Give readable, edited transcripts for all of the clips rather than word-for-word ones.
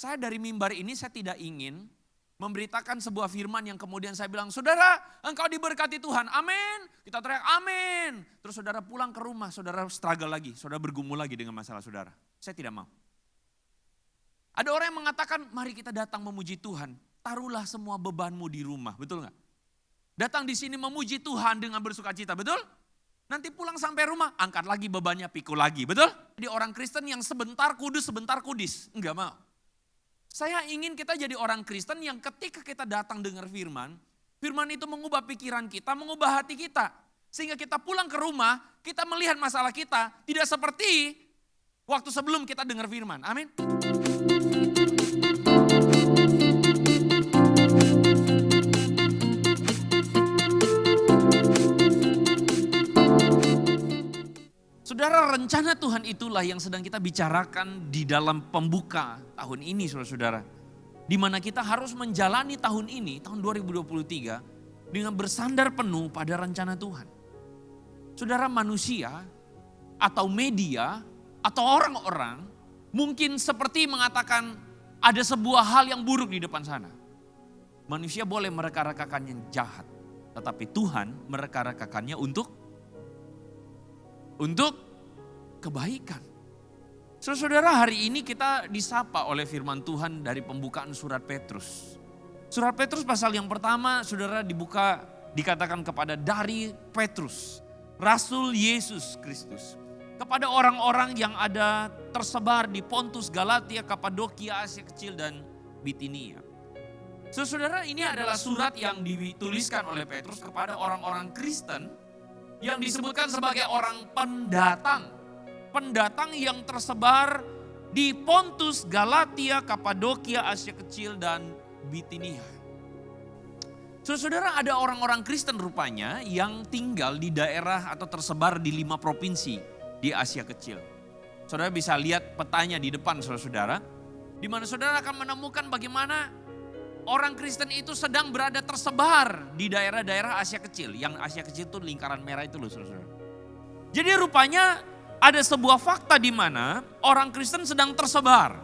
Saya dari mimbar ini saya tidak ingin memberitakan sebuah firman yang kemudian saya bilang, saudara engkau diberkati Tuhan, amin. Kita teriak amin. Terus saudara pulang ke rumah, saudara struggle lagi, saudara bergumul lagi dengan masalah saudara. Saya tidak mau. Ada orang yang mengatakan, mari kita datang memuji Tuhan. Taruhlah semua bebanmu di rumah, betul gak? Datang di sini memuji Tuhan dengan bersuka cita, betul? Nanti pulang sampai rumah, angkat lagi bebannya, pikul lagi, betul? Jadi orang Kristen yang sebentar kudus, sebentar kudis, enggak mau. Saya ingin kita jadi orang Kristen yang ketika kita datang dengar firman, firman itu mengubah pikiran kita, mengubah hati kita. Sehingga kita pulang ke rumah, kita melihat masalah kita tidak seperti waktu sebelum kita dengar firman. Amin. Saudara, rencana Tuhan itulah yang sedang kita bicarakan di dalam pembuka tahun ini, saudara-saudara. Di mana kita harus menjalani tahun ini, tahun 2023, dengan bersandar penuh pada rencana Tuhan. Saudara, manusia atau media atau orang-orang mungkin seperti mengatakan ada sebuah hal yang buruk di depan sana. Manusia boleh mereka-rekakan yang jahat, tetapi Tuhan mereka-rekakannya untuk kebaikan. Saudara, hari ini kita disapa oleh firman Tuhan dari pembukaan surat Petrus. Surat Petrus pasal yang pertama, saudara, dibuka dikatakan kepada dari Petrus, Rasul Yesus Kristus. Kepada orang-orang yang ada tersebar di Pontus, Galatia, Kapadokia, Asia Kecil dan Bitinia. Saudara, ini adalah surat yang dituliskan oleh Petrus kepada orang-orang Kristen yang disebutkan sebagai orang pendatang. Pendatang yang tersebar di Pontus, Galatia, Kapadokia, Asia Kecil dan Bitinia. Saudara, ada orang-orang Kristen rupanya yang tinggal di daerah atau tersebar di 5 provinsi di Asia Kecil. Saudara bisa lihat petanya di depan saudara, di mana saudara akan menemukan bagaimana orang Kristen itu sedang berada tersebar di daerah-daerah Asia Kecil. Yang Asia Kecil itu lingkaran merah itu loh saudara. Jadi rupanya ada sebuah fakta di mana orang Kristen sedang tersebar.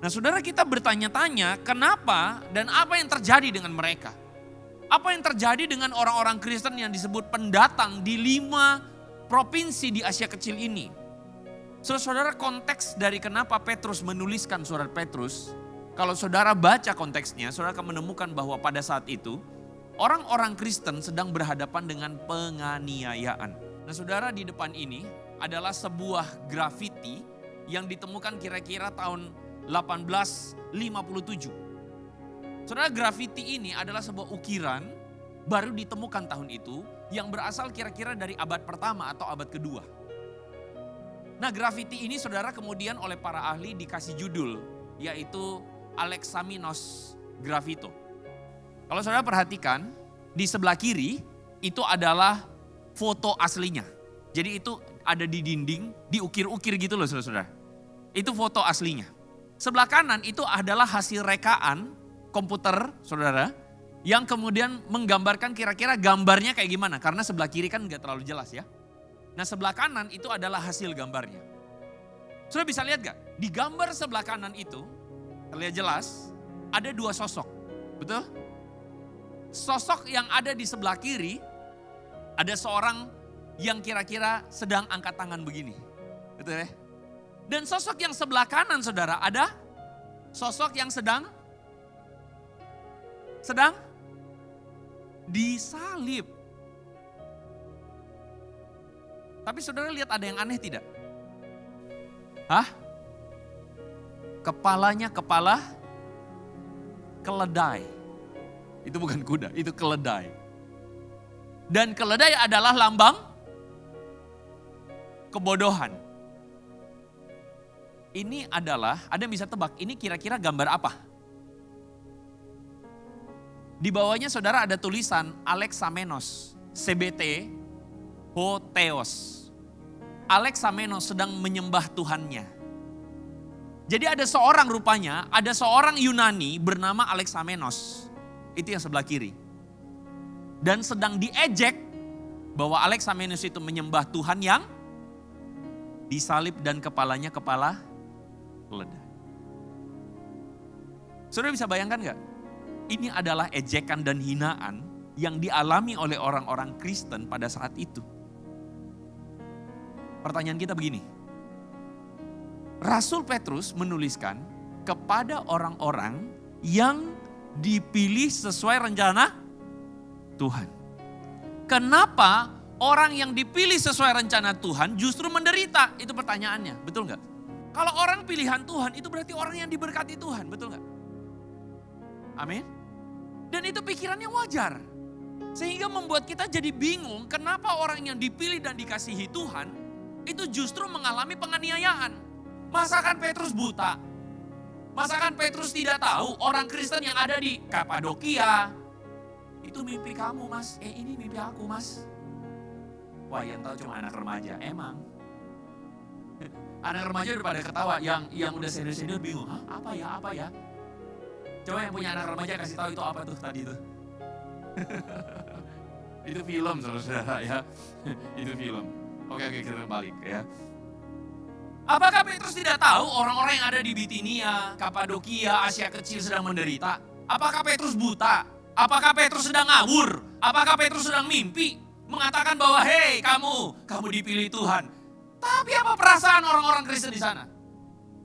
Nah saudara, kita bertanya-tanya kenapa dan apa yang terjadi dengan mereka. Apa yang terjadi dengan orang-orang Kristen yang disebut pendatang di 5 provinsi di Asia Kecil ini. Saudara, konteks dari kenapa Petrus menuliskan surat Petrus. Kalau saudara baca konteksnya, saudara akan menemukan bahwa pada saat itu orang-orang Kristen sedang berhadapan dengan penganiayaan. Nah saudara, di depan ini adalah sebuah grafiti yang ditemukan kira-kira tahun 1857. Saudara, grafiti ini adalah sebuah ukiran baru ditemukan tahun itu yang berasal kira-kira dari abad pertama atau abad kedua. Nah grafiti ini saudara kemudian oleh para ahli dikasih judul yaitu Alexamenos Graffito. Kalau saudara perhatikan di sebelah kiri itu adalah foto aslinya. Jadi itu ada di dinding, diukir-ukir gitu loh saudara-saudara. Itu foto aslinya. Sebelah kanan itu adalah hasil rekaan komputer saudara. Yang kemudian menggambarkan kira-kira gambarnya kayak gimana. Karena sebelah kiri kan gak terlalu jelas ya. Nah sebelah kanan itu adalah hasil gambarnya. Saudara bisa lihat gak? Di gambar sebelah kanan itu, terlihat jelas ada 2 sosok. Betul? Sosok yang ada di sebelah kiri, ada seorang yang kira-kira sedang angkat tangan begini. Betul ya? Dan sosok yang sebelah kanan saudara ada sosok yang sedang disalib. Tapi saudara lihat ada yang aneh tidak? Kepalanya kepala keledai. Itu bukan kuda, itu keledai. Dan keledai adalah lambang kebodohan. Ini adalah, ada yang bisa tebak, ini kira-kira gambar apa? Di bawahnya saudara ada tulisan Alexamenos, CBT, Hotheos. Alexamenos sedang menyembah Tuhannya. Jadi ada seorang rupanya, ada seorang Yunani bernama Alexamenos. Itu yang sebelah kiri. Dan sedang diejek bahwa Alexamenos itu menyembah Tuhan yang disalib dan kepalanya kepala keledai. Saudara bisa bayangkan nggak? Ini adalah ejekan dan hinaan yang dialami oleh orang-orang Kristen pada saat itu. Pertanyaan kita begini. Rasul Petrus menuliskan kepada orang-orang yang dipilih sesuai rencana Tuhan. Kenapa orang yang dipilih sesuai rencana Tuhan justru menderita? Itu pertanyaannya, betul nggak? Kalau orang pilihan Tuhan itu berarti orang yang diberkati Tuhan, betul nggak? Amin. Dan itu pikirannya wajar. Sehingga membuat kita jadi bingung kenapa orang yang dipilih dan dikasihi Tuhan itu justru mengalami penganiayaan. Masakan Petrus buta? Masakan Petrus tidak tahu orang Kristen yang ada di Kapadokia? Itu mimpi kamu mas, ini mimpi aku mas. Wah yang tahu cuma anak remaja, emang. Anak remaja udah pada ketawa, yang udah senior-senior bingung, apa ya? Coba yang punya anak remaja kasih tahu itu apa tuh tadi tuh. Itu film saudara ya. Itu film. Oke kita balik ya. Apakah Petrus tidak tahu orang-orang yang ada di Bitinia, Kapadokia, Asia Kecil sedang menderita? Apakah Petrus buta? Apakah Petrus sedang ngawur? Apakah Petrus sedang mimpi? Mengatakan bahwa hei kamu dipilih Tuhan. Tapi apa perasaan orang-orang Kristen di sana?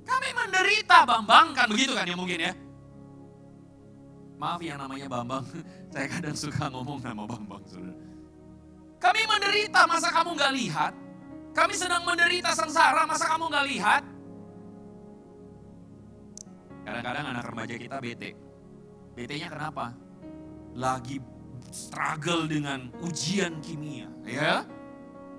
Kami menderita Bambang, kan begitu kan ya mungkin ya. Maaf yang namanya Bambang, saya kadang suka ngomong nama Bambang, saudara. Kami menderita, masa kamu gak lihat? Kami sedang menderita sengsara, masa kamu gak lihat? Kadang-kadang anak remaja kita bete. Bete-nya kenapa? Lagi struggle dengan ujian kimia, ya.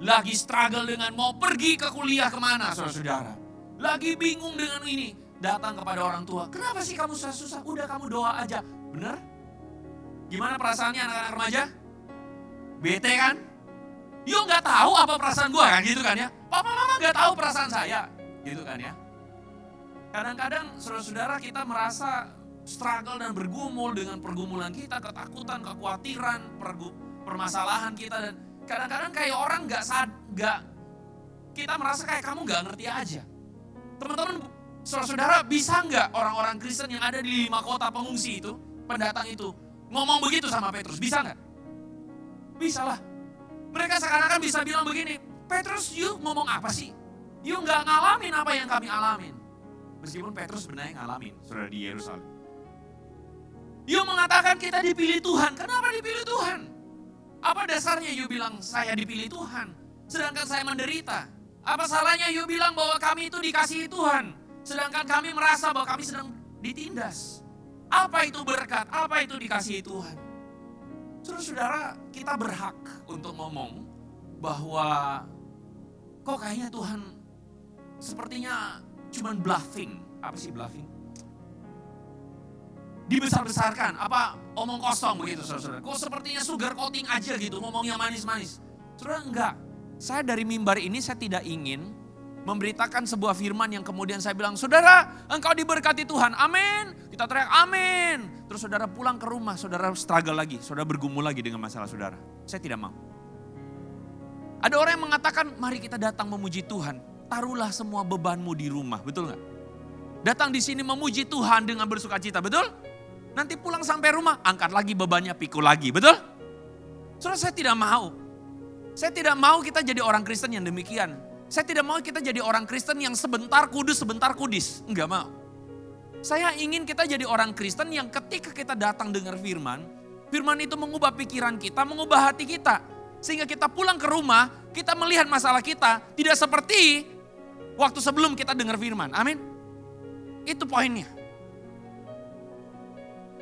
Lagi struggle dengan mau pergi ke kuliah kemana, saudara-saudara. Lagi bingung dengan ini. Datang kepada orang tua, kenapa sih kamu susah-susah? Udah kamu doa aja. Bener? Gimana perasaannya anak-anak remaja? Bete kan? Yuk gak tahu apa perasaan gue kan gitu kan ya. Papa mama gak tahu perasaan saya. Gitu kan ya. Kadang-kadang saudara-saudara kita merasa struggle dan bergumul dengan pergumulan kita, ketakutan, kekhawatiran, permasalahan kita. Dan kadang-kadang kayak orang kita merasa kayak kamu gak ngerti aja. Teman-teman, saudara-saudara bisa nggak orang-orang Kristen yang ada di 5 kota pengungsi itu, pendatang itu, ngomong begitu sama Petrus? Bisa nggak? Bisa lah. Mereka seakan-akan bisa bilang begini, Petrus you ngomong apa sih? You nggak ngalamin apa yang kami alamin. Meskipun Petrus sebenarnya ngalamin, saudara di Yerusalem. You mengatakan kita dipilih Tuhan, kenapa dipilih Tuhan? Apa dasarnya you bilang saya dipilih Tuhan, sedangkan saya menderita? Apa salahnya you bilang bahwa kami itu dikasihi Tuhan, sedangkan kami merasa bahwa kami sedang ditindas? Apa itu berkat? Apa itu dikasihi Tuhan? Saudara-saudara, kita berhak untuk ngomong bahwa kok kayaknya Tuhan sepertinya cuman bluffing. Apa sih bluffing? Dibesar-besarkan, apa omong kosong begitu saudara-saudara. Kok sepertinya sugar coating aja gitu, ngomongnya manis-manis. Saudara enggak. Saya dari mimbar ini saya tidak ingin memberitakan sebuah firman yang kemudian saya bilang, saudara engkau diberkati Tuhan, amin. Kita teriak amin. Terus saudara pulang ke rumah, saudara struggle lagi, saudara bergumul lagi dengan masalah saudara. Saya tidak mau. Ada orang yang mengatakan, mari kita datang memuji Tuhan. Taruhlah semua bebanmu di rumah, betul gak? Datang di sini memuji Tuhan dengan bersuka cita, betul? Nanti pulang sampai rumah, angkat lagi bebannya, pikul lagi, betul? Saudara, saya tidak mau. Saya tidak mau kita jadi orang Kristen yang demikian. Saya tidak mau kita jadi orang Kristen yang sebentar kudus, sebentar kudis. Enggak mau. Saya ingin kita jadi orang Kristen yang ketika kita datang dengar firman, firman itu mengubah pikiran kita, mengubah hati kita. Sehingga kita pulang ke rumah, kita melihat masalah kita tidak seperti waktu sebelum kita dengar firman. Amin. Itu poinnya.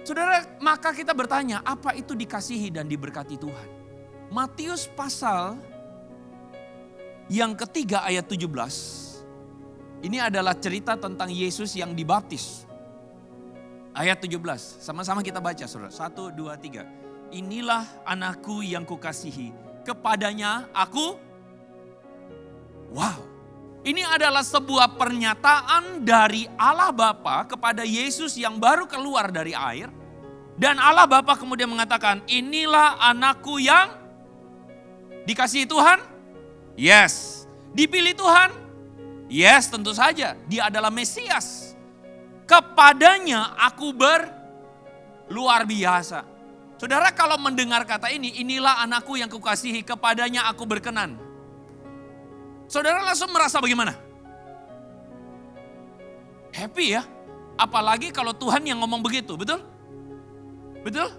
Saudara, maka kita bertanya, apa itu dikasihi dan diberkati Tuhan? Matius pasal yang ketiga ayat 17. Ini adalah cerita tentang Yesus yang dibaptis. Ayat 17, sama-sama kita baca saudara. 1, 2, 3. Inilah anakku yang kukasihi, kepadanya aku. Wow. Ini adalah sebuah pernyataan dari Allah Bapa kepada Yesus yang baru keluar dari air. Dan Allah Bapa kemudian mengatakan, inilah anakku yang dikasihi Tuhan. Yes. Dipilih Tuhan. Yes, tentu saja. Dia adalah Mesias. kepadanya aku luar biasa. Saudara kalau mendengar kata ini, inilah anakku yang kukasihi, kepadanya aku berkenan. Saudara langsung merasa bagaimana? Happy ya. Apalagi kalau Tuhan yang ngomong begitu, betul? Betul?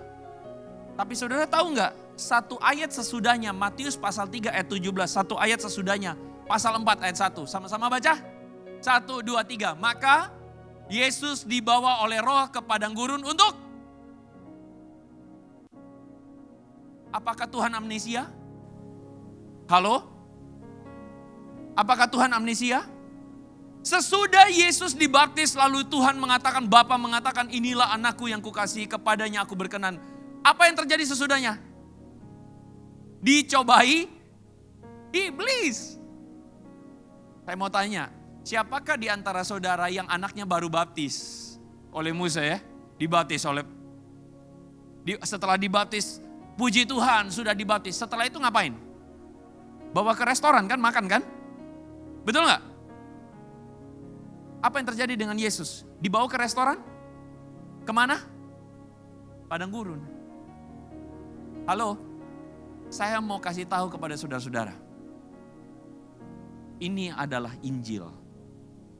Tapi saudara tahu nggak? Satu ayat sesudahnya, Matius pasal 3 ayat 17. Satu ayat sesudahnya, pasal 4 ayat 1. Sama-sama baca. 1, 2, 3. Maka Yesus dibawa oleh Roh ke padang gurun untuk... Apakah Tuhan amnesia? Halo? Apakah Tuhan amnesia? Sesudah Yesus dibaptis lalu Tuhan mengatakan, Bapa mengatakan, inilah anakku yang kukasihi, kepadanya aku berkenan. Apa yang terjadi sesudahnya? Dicobai iblis. Saya mau tanya, siapakah di antara saudara yang anaknya baru baptis oleh Musa ya? Dibaptis oleh, setelah dibaptis, puji Tuhan sudah dibaptis. Setelah itu ngapain? Bawa ke restoran kan, makan kan? Betul nggak? Apa yang terjadi dengan Yesus? Dibawa ke restoran? Kemana? Padang gurun. Halo? Saya mau kasih tahu kepada saudara-saudara. Ini adalah Injil.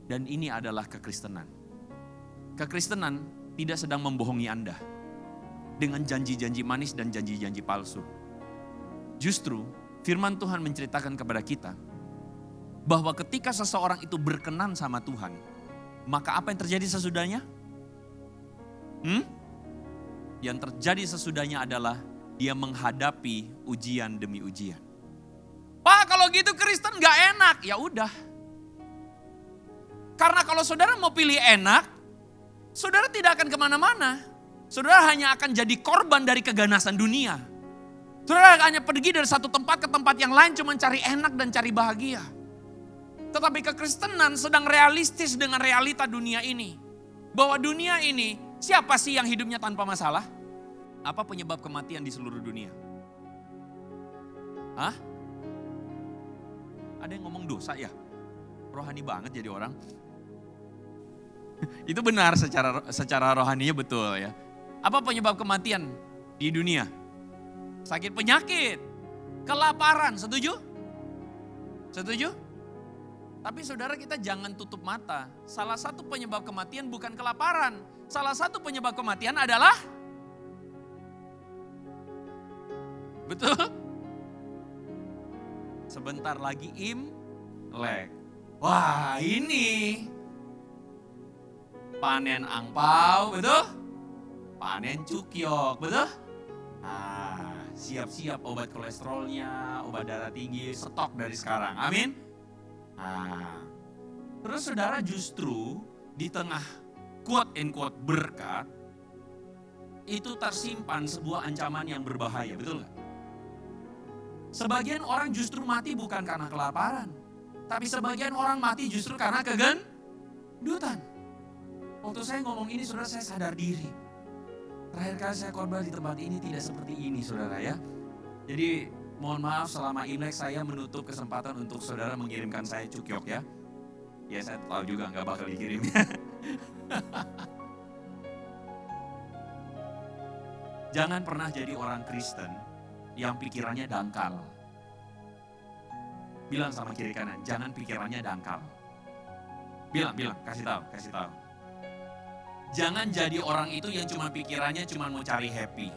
Dan ini adalah kekristenan. Kekristenan tidak sedang membohongi Anda. Dengan janji-janji manis dan janji-janji palsu. Justru firman Tuhan menceritakan kepada kita. Bahwa ketika seseorang itu berkenan sama Tuhan, maka apa yang terjadi sesudahnya? Yang terjadi sesudahnya adalah dia menghadapi ujian demi ujian. Pak, kalau gitu Kristen gak enak. Ya udah. Karena kalau saudara mau pilih enak, saudara tidak akan kemana-mana. Saudara hanya akan jadi korban dari keganasan dunia. Saudara hanya pergi dari satu tempat ke tempat yang lain cuma cari enak dan cari bahagia. Tetapi kekristenan sedang realistis dengan realita dunia ini. Bahwa dunia ini, siapa sih yang hidupnya tanpa masalah? Apa penyebab kematian di seluruh dunia? Hah? Ada yang ngomong dosa ya? Rohani banget jadi orang. Itu benar secara rohaninya betul ya. Apa penyebab kematian di dunia? Sakit penyakit, kelaparan, setuju? Setuju? Tapi saudara kita jangan tutup mata. Salah satu penyebab kematian bukan kelaparan. Salah satu penyebab kematian adalah... Betul? Sebentar lagi Imlek. Wah ini. Panen angpau, betul? Panen cukyok, betul? Nah, siap-siap obat kolesterolnya, obat darah tinggi, stok dari sekarang. Amin. Nah, terus saudara justru di tengah quote and quote berkat, itu tersimpan sebuah ancaman yang berbahaya, betul gak? Sebagian orang justru mati bukan karena kelaparan, tapi sebagian orang mati justru karena kegendutan. Waktu saya ngomong ini saudara saya sadar diri. Terakhir kali saya khotbah di tempat ini tidak seperti ini saudara ya. Jadi mohon maaf selama Imlek saya menutup kesempatan untuk saudara mengirimkan saya cukyok ya. Ya saya tahu juga gak bakal dikirim. Jangan pernah jadi orang Kristen yang pikirannya dangkal. Bilang sama kiri kanan, jangan pikirannya dangkal. Bilang, kasih tahu. Jangan jadi orang itu yang cuma pikirannya cuma mau cari happy.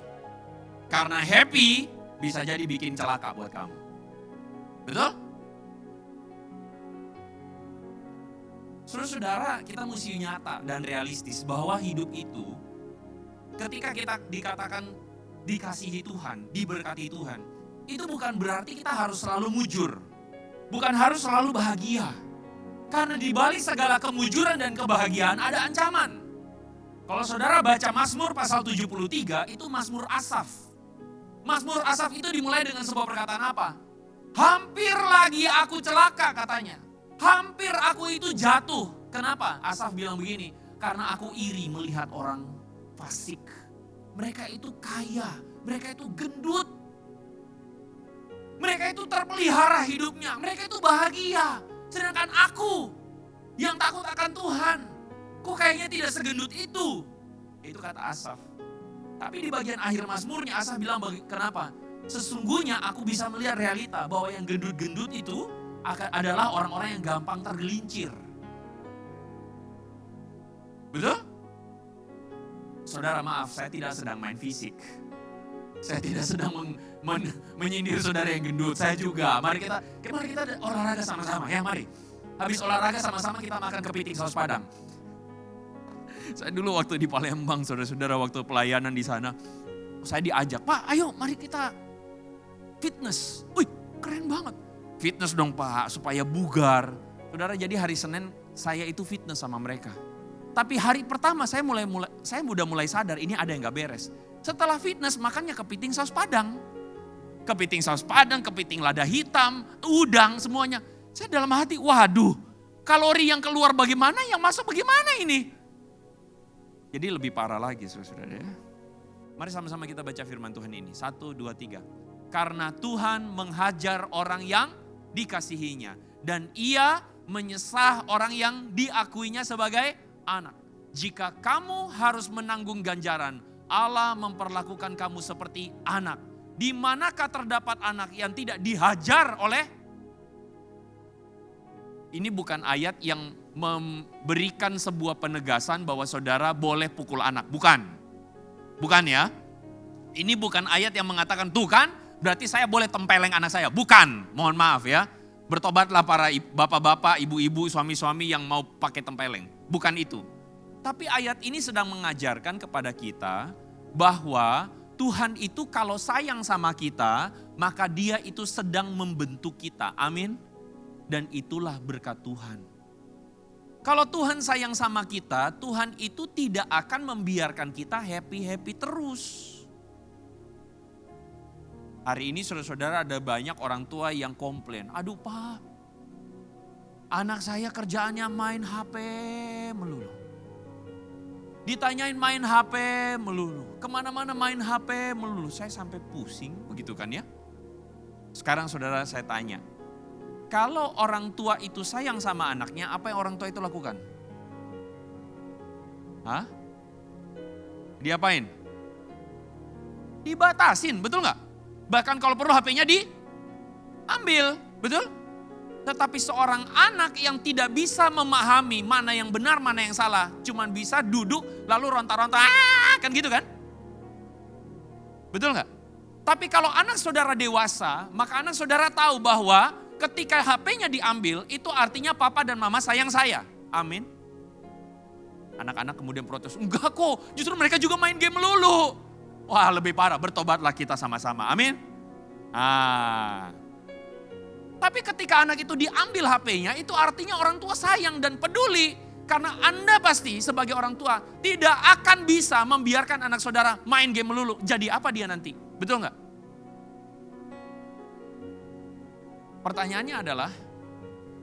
Karena happy bisa jadi bikin celaka buat kamu. Betul? Saudara-saudara, kita mesti nyata dan realistis bahwa hidup itu ketika kita dikatakan dikasihi Tuhan, diberkati Tuhan, itu bukan berarti kita harus selalu mujur. Bukan harus selalu bahagia. Karena di balik segala kemujuran dan kebahagiaan ada ancaman. Kalau saudara baca Mazmur pasal 73, itu Mazmur Asaf. Mazmur Asaf itu dimulai dengan sebuah perkataan apa? Hampir lagi aku celaka katanya. Hampir aku itu jatuh. Kenapa? Asaf bilang begini, karena aku iri melihat orang fasik. Mereka itu kaya, mereka itu gendut. Mereka itu terpelihara hidupnya, mereka itu bahagia. Sedangkan aku yang takut akan Tuhan, kok kayaknya tidak segendut itu. Itu kata Asaf. Tapi di bagian akhir Mazmurnya Asaf bilang kenapa? Sesungguhnya aku bisa melihat realita bahwa yang gendut-gendut itu adalah orang-orang yang gampang tergelincir. Betul? Saudara maaf, saya tidak sedang main fisik. Saya tidak sedang menyindir saudara yang gendut. Saya juga. Mari kita olahraga sama-sama ya, mari. Habis olahraga sama-sama kita makan kepiting saus Padang. Saya dulu waktu di Palembang, saudara-saudara, waktu pelayanan di sana, saya diajak, Pak ayo mari kita fitness. Wih keren banget. Fitness dong Pak, supaya bugar. Saudara, jadi hari Senin saya itu fitness sama mereka. Tapi hari pertama saya udah mulai sadar ini ada yang gak beres. Setelah fitness makannya kepiting saus Padang. Kepiting saus Padang, kepiting lada hitam, udang semuanya. Saya dalam hati, waduh kalori yang keluar bagaimana, yang masuk bagaimana ini? Jadi lebih parah lagi saudara ya. Mari sama-sama kita baca firman Tuhan ini. 1, 2, 3. Karena Tuhan menghajar orang yang dikasihinya. Dan ia menyesah orang yang diakuinya sebagai anak. Jika kamu harus menanggung ganjaran, Allah memperlakukan kamu seperti anak. Di manakah terdapat anak yang tidak dihajar oleh? Ini bukan ayat yang memberikan sebuah penegasan bahwa saudara boleh pukul anak. Bukan. Bukan ya. Ini bukan ayat yang mengatakan tuh kan berarti saya boleh tempeleng anak saya. Bukan. Mohon maaf ya. Bertobatlah para bapak-bapak, ibu-ibu, suami-suami yang mau pakai tempeleng. Bukan itu. Tapi ayat ini sedang mengajarkan kepada kita bahwa Tuhan itu kalau sayang sama kita, maka Dia itu sedang membentuk kita. Amin. Dan itulah berkat Tuhan. Kalau Tuhan sayang sama kita, Tuhan itu tidak akan membiarkan kita happy-happy terus. Hari ini saudara-saudara ada banyak orang tua yang komplain. Aduh Pak, anak saya kerjaannya main HP melulu. Ditanyain main HP melulu. Kemana-mana main HP melulu. Saya sampai pusing begitu kan ya. Sekarang saudara saya tanya. Kalau orang tua itu sayang sama anaknya, apa yang orang tua itu lakukan? Hah? Diapain? Dibatasin, betul nggak? Bahkan kalau perlu HP-nya diambil, betul? Tetapi seorang anak yang tidak bisa memahami mana yang benar, mana yang salah, cuman bisa duduk lalu ronta-ronta, kan gitu kan? Betul nggak? Tapi kalau anak saudara dewasa, maka anak saudara tahu bahwa ketika HP-nya diambil, itu artinya papa dan mama sayang saya. Amin. Anak-anak kemudian protes, enggak kok, justru mereka juga main game melulu. Wah lebih parah, bertobatlah kita sama-sama. Amin. Tapi ketika anak itu diambil HP-nya, itu artinya orang tua sayang dan peduli. Karena Anda pasti sebagai orang tua tidak akan bisa membiarkan anak saudara main game melulu. Jadi apa dia nanti? Betul nggak? Pertanyaannya adalah,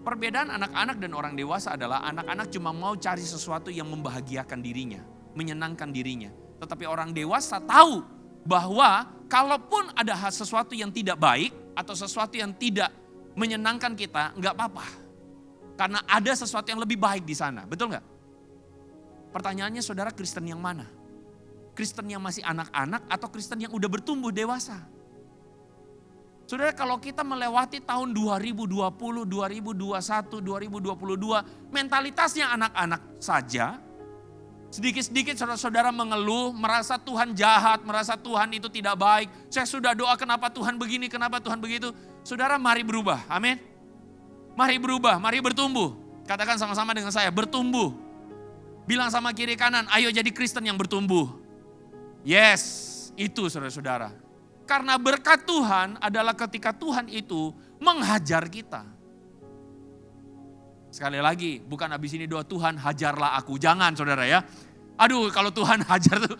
perbedaan anak-anak dan orang dewasa adalah anak-anak cuma mau cari sesuatu yang membahagiakan dirinya, menyenangkan dirinya. Tetapi orang dewasa tahu bahwa kalaupun ada sesuatu yang tidak baik atau sesuatu yang tidak menyenangkan kita, enggak apa-apa. Karena ada sesuatu yang lebih baik di sana, betul nggak? Pertanyaannya saudara, Kristen yang mana? Kristen yang masih anak-anak atau Kristen yang udah bertumbuh dewasa? Saudara, kalau kita melewati tahun 2020, 2021, 2022, mentalitasnya anak-anak saja, sedikit-sedikit saudara-saudara mengeluh, merasa Tuhan jahat, merasa Tuhan itu tidak baik. Saya sudah doa kenapa Tuhan begini, kenapa Tuhan begitu. Saudara mari berubah, amin. Mari berubah, mari bertumbuh. Katakan sama-sama dengan saya, bertumbuh. Bilang sama kiri kanan, ayo jadi Kristen yang bertumbuh. Yes, itu saudara-saudara. Karena berkat Tuhan adalah ketika Tuhan itu menghajar kita. Sekali lagi, bukan habis ini doa Tuhan hajarlah aku. Jangan saudara ya. Aduh kalau Tuhan hajar tuh.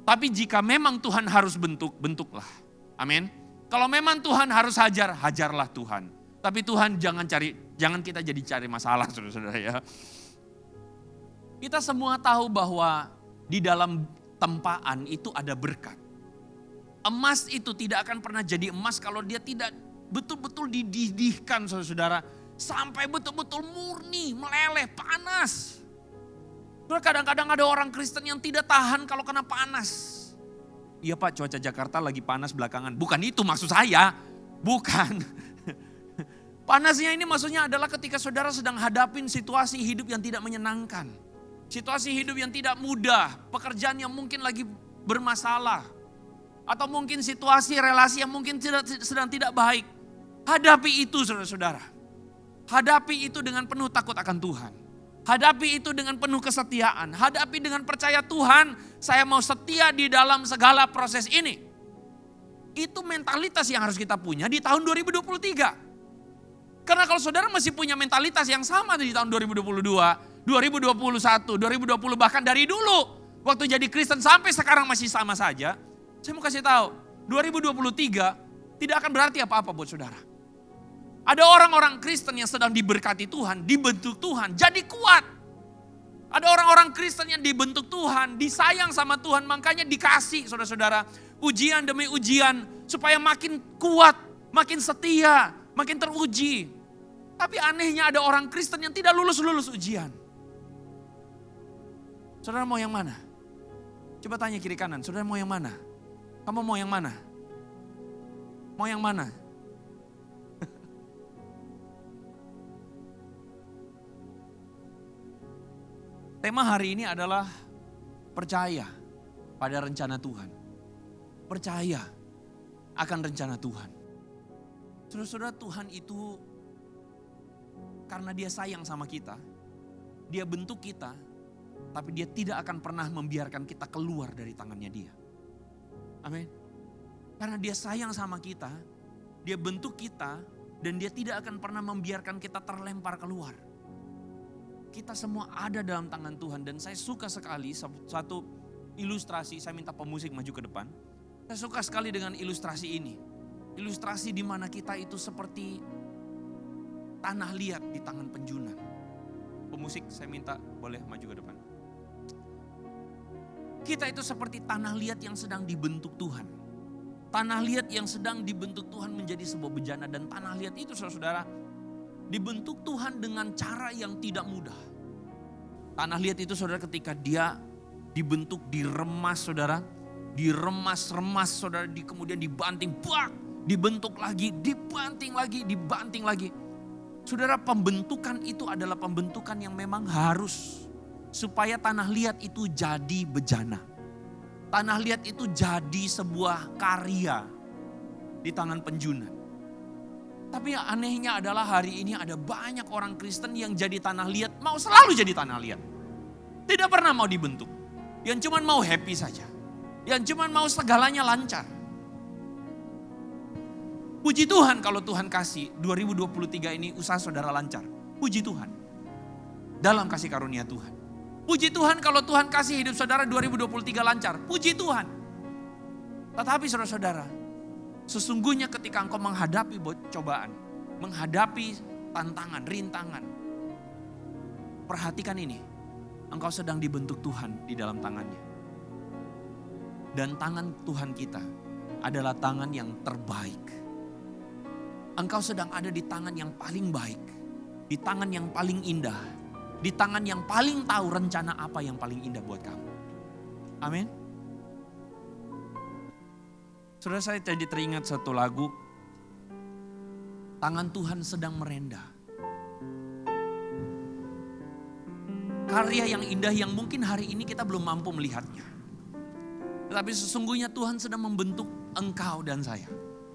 Tapi jika memang Tuhan harus bentuklah. Amin. Kalau memang Tuhan harus hajar, hajarlah Tuhan. Tapi Tuhan jangan kita jadi cari masalah saudara-saudara ya. Kita semua tahu bahwa di dalam tempaan itu ada berkat. Emas itu tidak akan pernah jadi emas kalau dia tidak betul-betul dididihkan saudara-saudara. Sampai betul-betul murni, meleleh, panas. Kadang-kadang ada orang Kristen yang tidak tahan kalau kena panas. Iya Pak, cuaca Jakarta lagi panas belakangan. Bukan itu maksud saya, bukan. Panasnya ini maksudnya adalah ketika saudara sedang hadapin situasi hidup yang tidak menyenangkan. Situasi hidup yang tidak mudah, pekerjaan yang mungkin lagi bermasalah. Atau mungkin situasi relasi yang mungkin sedang tidak baik. Hadapi itu saudara-saudara. Hadapi itu dengan penuh takut akan Tuhan. Hadapi itu dengan penuh kesetiaan. Hadapi dengan percaya Tuhan, saya mau setia di dalam segala proses ini. Itu mentalitas yang harus kita punya di tahun 2023. Karena kalau saudara masih punya mentalitas yang sama di tahun 2022, 2021, 2020 bahkan dari dulu. Waktu jadi Kristen sampai sekarang masih sama saja. Saya mau kasih tahu, 2023 tidak akan berarti apa-apa buat saudara. Ada orang-orang Kristen yang sedang diberkati Tuhan, dibentuk Tuhan, jadi kuat. Ada orang-orang Kristen yang dibentuk Tuhan, disayang sama Tuhan, makanya dikasih saudara-saudara ujian demi ujian supaya makin kuat, makin setia, makin teruji. Tapi anehnya ada orang Kristen yang tidak lulus-lulus ujian. Saudara mau yang mana? Coba tanya kiri kanan, saudara mau yang mana? Kamu mau yang mana? Mau yang mana? Tema hari ini adalah percaya pada rencana Tuhan. Percaya akan rencana Tuhan. Saudara-saudara, Tuhan itu karena dia sayang sama kita, dia bentuk kita, tapi dia tidak akan pernah membiarkan kita keluar dari tangannya dia. Amin. Karena dia sayang sama kita, dia bentuk kita, dan dia tidak akan pernah membiarkan kita terlempar keluar. Kita semua ada dalam tangan Tuhan, dan saya suka sekali satu ilustrasi, saya minta pemusik maju ke depan. Saya suka sekali dengan ilustrasi ini. Ilustrasi di mana kita itu seperti tanah liat di tangan penjunan. Pemusik saya minta boleh maju ke depan. Kita itu seperti tanah liat yang sedang dibentuk Tuhan. Tanah liat yang sedang dibentuk Tuhan menjadi sebuah bejana, dan tanah liat itu saudara-saudara dibentuk Tuhan dengan cara yang tidak mudah. Tanah liat itu saudara ketika dia dibentuk, diremas saudara. Diremas-remas saudara, kemudian dibanting, dibentuk lagi, dibanting lagi. Saudara, pembentukan itu adalah pembentukan yang memang harus supaya tanah liat itu jadi bejana. Tanah liat itu jadi sebuah karya di tangan penjunan. Tapi yang anehnya adalah hari ini ada banyak orang Kristen yang jadi tanah liat, mau selalu jadi tanah liat. Tidak pernah mau dibentuk. Yang cuman mau happy saja. Yang cuman mau segalanya lancar. Puji Tuhan kalau Tuhan kasih 2023 ini usaha saudara lancar. Puji Tuhan. Dalam kasih karunia Tuhan. Puji Tuhan kalau Tuhan kasih hidup saudara 2023 lancar. Puji Tuhan. Tetapi saudara-saudara, sesungguhnya ketika engkau menghadapi cobaan, menghadapi tantangan, rintangan, perhatikan ini, engkau sedang dibentuk Tuhan di dalam tangannya. Dan tangan Tuhan kita adalah tangan yang terbaik. Engkau sedang ada di tangan yang paling baik, di tangan yang paling indah, di tangan yang paling tahu rencana apa yang paling indah buat kamu. Amin. Saudara, saya jadi teringat satu lagu. Tangan Tuhan sedang merendah. Karya yang indah yang mungkin hari ini kita belum mampu melihatnya. Tetapi sesungguhnya Tuhan sedang membentuk engkau dan saya.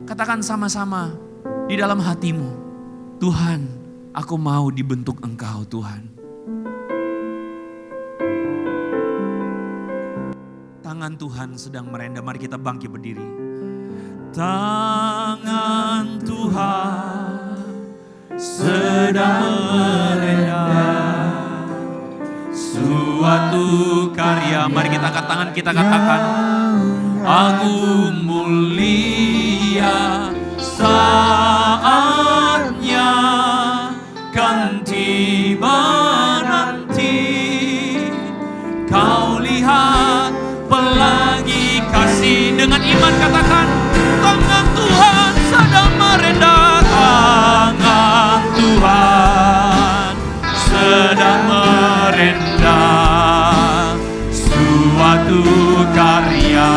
Katakan sama-sama di dalam hatimu, Tuhan, aku mau dibentuk engkau Tuhan. Tangan Tuhan sedang merendah, mari kita bangkit berdiri. Tangan Tuhan sedang merendah, suatu karya. Mari kita angkat tangan, kita katakan, agung mulia saatnya kan tiba nanti. Kau lihat pelagi kasih, dengan iman katakan, tangan Tuhan sedang merendah. Tangan Tuhan sedang merendah. suatu karya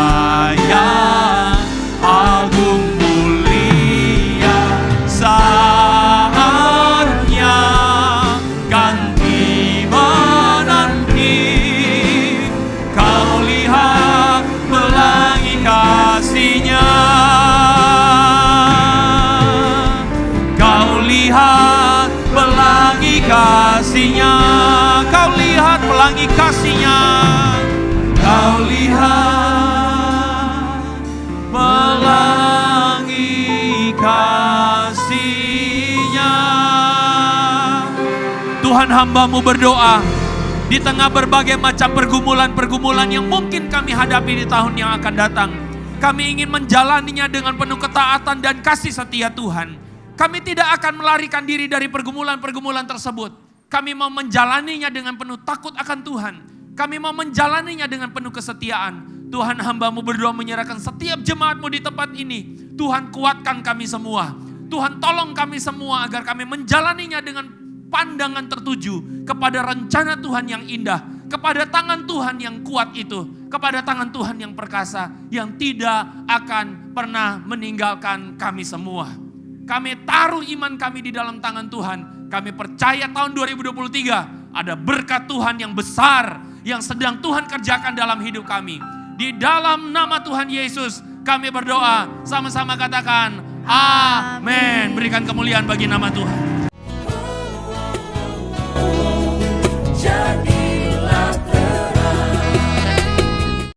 yang agung mulia, saatnya kan tiba nanti. Kau lihat pelangi kasih-Nya, kau lihat pelangi kasih-Nya, kau lihat pelangi kasih-Nya, kau lihat pelangi kasih-Nya. Tuhan, hamba-Mu berdoa di tengah berbagai macam pergumulan-pergumulan yang mungkin kami hadapi di tahun yang akan datang. Kami ingin menjalaninya dengan penuh ketaatan dan kasih setia Tuhan. Kami tidak akan melarikan diri dari pergumulan-pergumulan tersebut. Kami mau menjalaninya dengan penuh takut akan Tuhan. Kami mau menjalaninya dengan penuh kesetiaan. Tuhan, hamba-Mu berdoa menyerahkan setiap jemaat-Mu di tempat ini. Tuhan, kuatkan kami semua. Tuhan, tolong kami semua agar kami menjalaninya dengan pandangan tertuju kepada rencana Tuhan yang indah, kepada tangan Tuhan yang kuat itu, kepada tangan Tuhan yang perkasa, yang tidak akan pernah meninggalkan kami semua. Kami taruh iman kami di dalam tangan Tuhan. Kami percaya tahun 2023 ada berkat Tuhan yang besar yang sedang Tuhan kerjakan dalam hidup kami. Di dalam nama Tuhan Yesus kami berdoa, sama-sama katakan amin. Berikan kemuliaan bagi nama Tuhan. Jadi